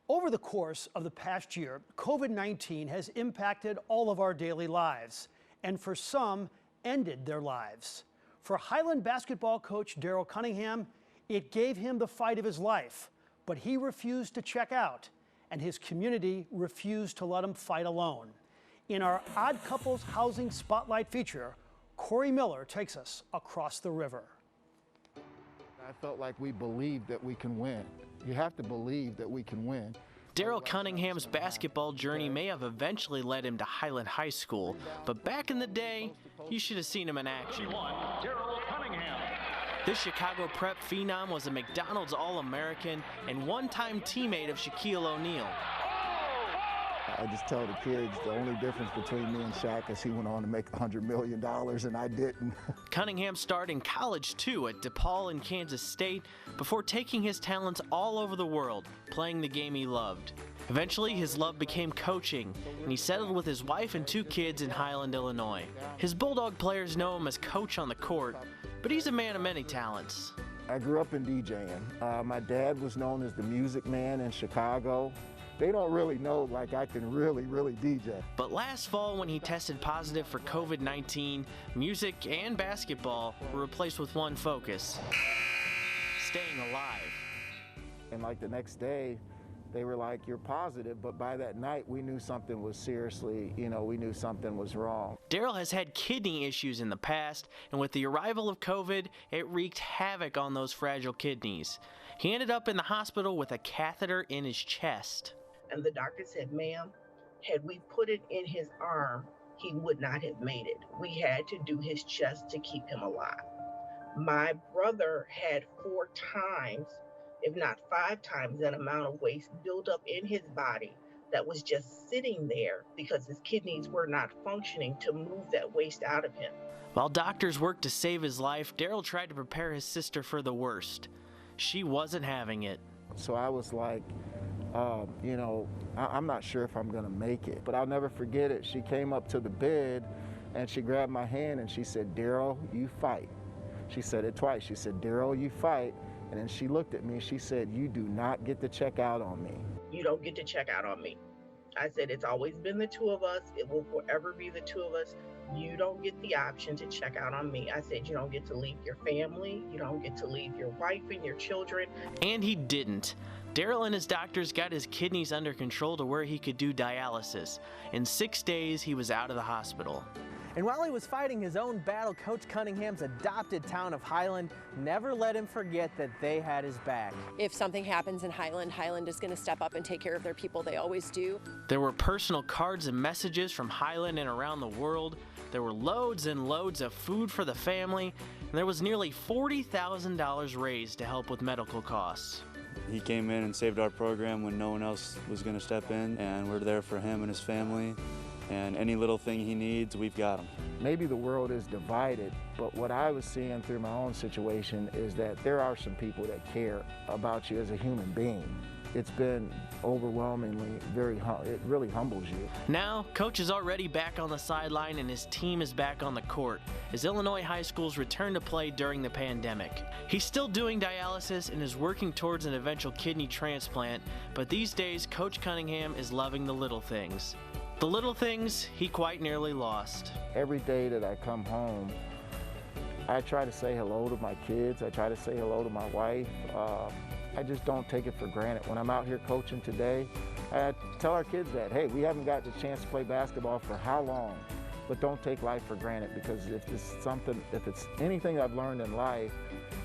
Over the course of the past year, COVID-19 has impacted all of our daily lives, and for some, ended their lives. For Highland basketball coach Deryl Cunningham, it gave him the fight of his life, but he refused to check out, and his community refused to let him fight alone. In our Odd Couples Housing Spotlight feature, Corey Miller takes us across the river. I felt like we believed that we can win. You have to believe that we can win. Daryl Cunningham's basketball journey may have eventually led him to Highland High School, but back in the day, you should have seen him in action. Deryl Cunningham. This Chicago prep phenom was a McDonald's All-American and one-time teammate of Shaquille O'Neal. I just tell the kids the only difference between me and Shaq is he went on to make $100 million and I didn't. Cunningham starred in college too at DePaul and Kansas State before taking his talents all over the world, playing the game he loved. Eventually his love became coaching, and he settled with his wife and 2 kids in Highland, Illinois. His Bulldog players know him as coach on the court, but he's a man of many talents. I grew up in DJing. My dad was known as the music man in Chicago. They don't really know like I can really DJ. But last fall when he tested positive for COVID-19, music and basketball were replaced with one focus: staying alive. And like the next day, they were like, you're positive, but by that night we knew something was seriously, we knew something was wrong. Daryl has had kidney issues in the past, and with the arrival of COVID, it wreaked havoc on those fragile kidneys. He ended up in the hospital with a catheter in his chest. And the doctor said, ma'am, had we put it in his arm, he would not have made it. We had to do his chest to keep him alive. My brother had 4 times, if not 5 times, that amount of waste built up in his body that was just sitting there because his kidneys were not functioning to move that waste out of him. While doctors worked to save his life, Daryl tried to prepare his sister for the worst. She wasn't having it. So I was like, I'm not sure if I'm gonna make it, but I'll never forget it. She came up to the bed and she grabbed my hand and she said, Daryl, you fight. She said it twice. She said, Daryl, you fight. And then she looked at me and she said, you do not get to check out on me. You don't get to check out on me. I said, it's always been the 2 of us. It will forever be the 2 of us. You don't get the option to check out on me. I said, you don't get to leave your family. You don't get to leave your wife and your children. And he didn't. Daryl and his doctors got his kidneys under control to where he could do dialysis. In 6 days, he was out of the hospital. And while he was fighting his own battle, Coach Cunningham's adopted town of Highland never let him forget that they had his back. If something happens in Highland, Highland is going to step up and take care of their people. They always do. There were personal cards and messages from Highland and around the world. There were loads and loads of food for the family, and there was nearly $40,000 raised to help with medical costs. He came in and saved our program when no one else was going to step in, and we're there for him and his family. And any little thing he needs, we've got him. Maybe the world is divided, but what I was seeing through my own situation is that there are some people that care about you as a human being. It's been overwhelmingly it really humbles you. Now, Coach is already back on the sideline and his team is back on the court as Illinois high schools return to play during the pandemic. He's still doing dialysis and is working towards an eventual kidney transplant, but these days, Coach Cunningham is loving the little things. The little things he quite nearly lost. Every day that I come home, I try to say hello to my kids. I try to say hello to my wife. I just don't take it for granted. When I'm out here coaching today, I tell our kids that, hey, we haven't got the chance to play basketball for how long, but don't take life for granted, because if it's anything I've learned in life,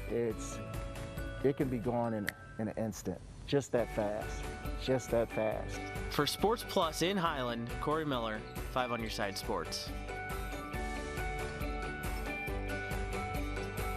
it can be gone in an instant, just that fast. For Sports Plus in Highland, Corey Miller, 5 on Your Side Sports.